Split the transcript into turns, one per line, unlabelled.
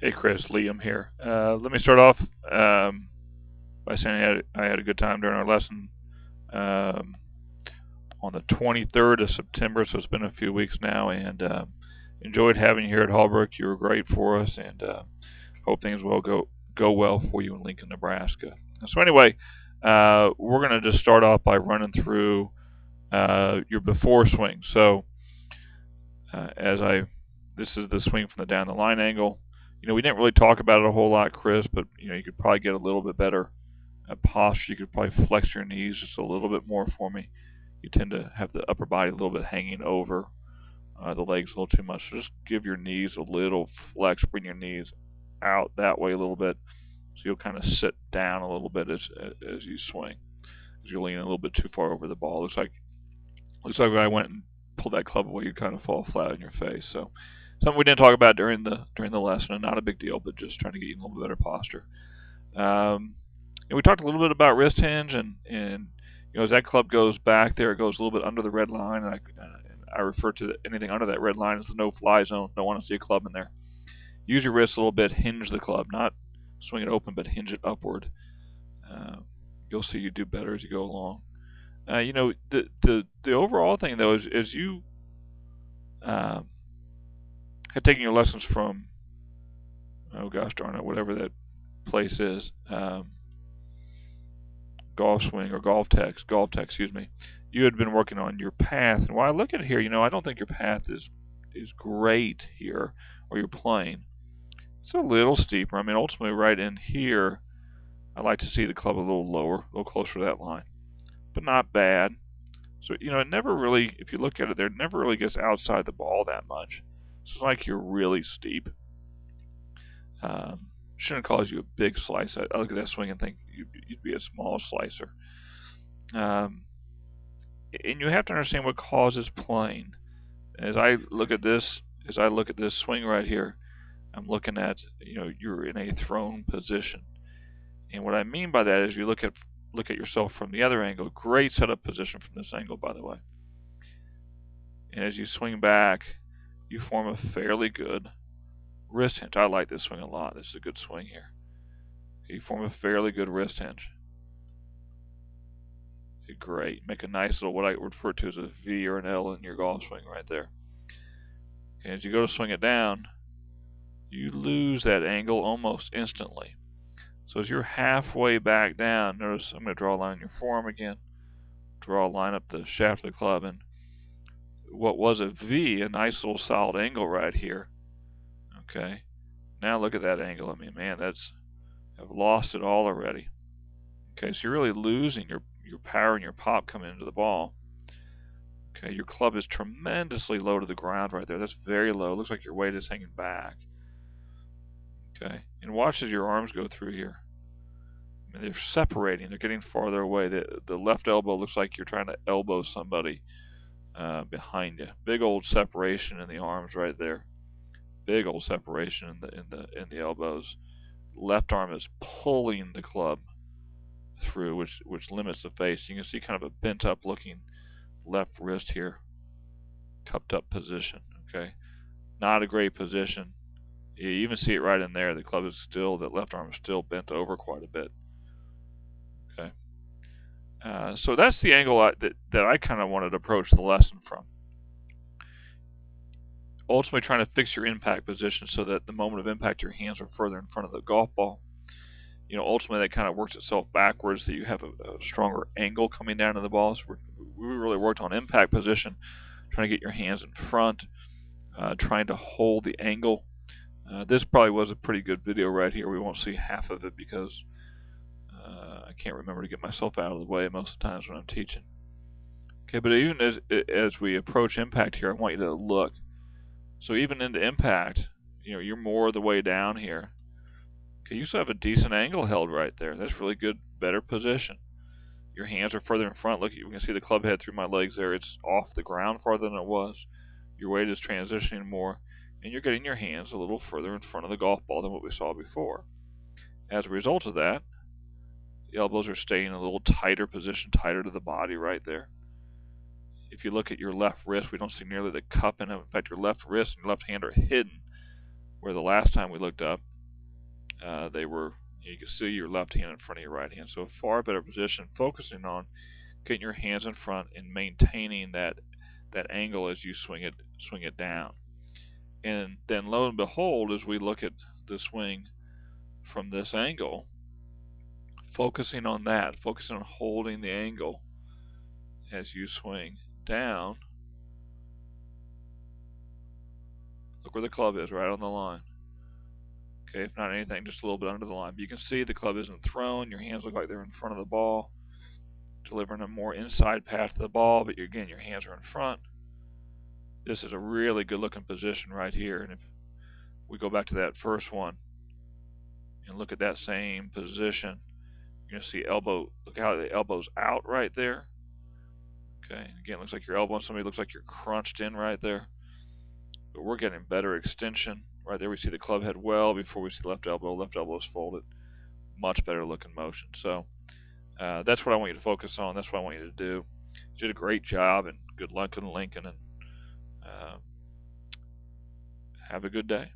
Hey Chris, Liam here. Let me start off by saying I had a good time during our lesson um, on the 23rd of September, so it's been a few weeks now, and enjoyed having you here at Hallbrook. You were great for us, and hope things will go well for you in Lincoln, Nebraska. So anyway, we're going to just start off by running through your before swing. So as I this is the swing from the down the line angle. We didn't really talk about it a whole lot, Chris, but you could probably get a little bit better posture. You could probably flex your knees just a little bit more for me. You tend to have the upper body a little bit hanging over the legs a little too much. So just give your knees a little flex. Bring your knees out that way a little bit, so you'll kind of sit down a little bit as you swing. As you're leaning a little bit too far over the ball. Looks like when I went and pulled that club away, you kind of fall flat on your face. So something we didn't talk about during the lesson, and not a big deal, but just trying to get you in a little bit better posture. And we talked a little bit about wrist hinge, and as that club goes back there, it goes a little bit under the red line, and I refer to anything under that red line as the no-fly zone. Don't want to see a club in there. Use your wrist a little bit, hinge the club, not swing it open, but hinge it upward. Uh, you'll see you do better as you go along. The overall thing though is you um, have taken your lessons from, oh gosh darn it, whatever that place is, Golf Swing or Golf Tech, excuse me. You had been working on your path, and while I look at it here, I don't think your path is great here, or your plane. It's a little steeper. I mean, ultimately, right in here, I like to see the club a little lower, a little closer to that line, but not bad. So it never really, if you look at it there, it never really gets outside the ball that much. It's like you're really steep. Shouldn't cause you a big slice. I look at that swing and think you'd be a small slicer. Um, and you have to understand what causes playing. As I look at this, swing right here, I'm looking at you're in a thrown position, and what I mean by that is you look at yourself from the other angle. Great setup position from this angle, by the way. And as you swing back, you form a fairly good wrist hinge. I like this swing a lot. This is a good swing here. You form a fairly good wrist hinge. Great. Make a nice little, what I refer to as a V or an L in your golf swing right there. And as you go to swing it down, you lose that angle almost instantly. So as you're halfway back down, notice I'm going to draw a line on your forearm again. Draw a line up the shaft of the club, and what was a V, a nice little solid angle right here. Okay. Now look at that angle. I mean, man, I've lost it all already. Okay, so you're really losing your power and your pop coming into the ball. Okay, your club is tremendously low to the ground right there. That's very low. It looks like your weight is hanging back. Okay, and watch as your arms go through here. I mean, they're separating. They're getting farther away. The left elbow looks like you're trying to elbow somebody behind you. Big old separation in the arms right there. Big old separation in the elbows. Left arm is pulling the club through, which limits the face. You can see kind of a bent up looking left wrist here, cupped up position. Okay, not a great position. You even see it right in there. The club is still, that left arm is still bent over quite a bit. Okay, so that's the angle that I kind of wanted to approach the lesson from. Ultimately, trying to fix your impact position so that the moment of impact, your hands are further in front of the golf ball. Ultimately that kind of works itself backwards, that you have a stronger angle coming down to the ball. So we really worked on impact position, trying to get your hands in front, trying to hold the angle. This probably was a pretty good video right here. We won't see half of it because I can't remember to get myself out of the way most of the times when I'm teaching. Okay, but even as we approach impact here, I want you to look. So even into impact, you're more the way down here. Okay, you still have a decent angle held right there. That's really good, better position. Your hands are further in front. Look, you can see the club head through my legs there. It's off the ground farther than it was. Your weight is transitioning more, and you're getting your hands a little further in front of the golf ball than what we saw before. As a result of that, the elbows are staying in a little tighter position, tighter to the body right there. If you look at your left wrist, we don't see nearly the cup in it. In fact, your left wrist and your left hand are hidden, where the last time we looked up, they were, you can see your left hand in front of your right hand. So a far better position, focusing on getting your hands in front and maintaining that angle as you swing it down. And then lo and behold, as we look at the swing from this angle, focusing on that, focusing on holding the angle as you swing down. Look where the club is, right on the line. Okay, if not anything, just a little bit under the line. But you can see the club isn't thrown. Your hands look like they're in front of the ball, delivering a more inside path to the ball, but again, your hands are in front. This is a really good looking position right here. And if we go back to that first one and look at that same position, you're going to see elbow, look how the elbow's out right there. Okay, again, looks like your elbow on somebody, looks like you're crunched in right there. But we're getting better extension. Right there we see the club head well before we see the left elbow. Left elbow is folded. Much better looking motion. So that's what I want you to focus on. That's what I want you to do. You did a great job, and good luck in Lincoln, and have a good day.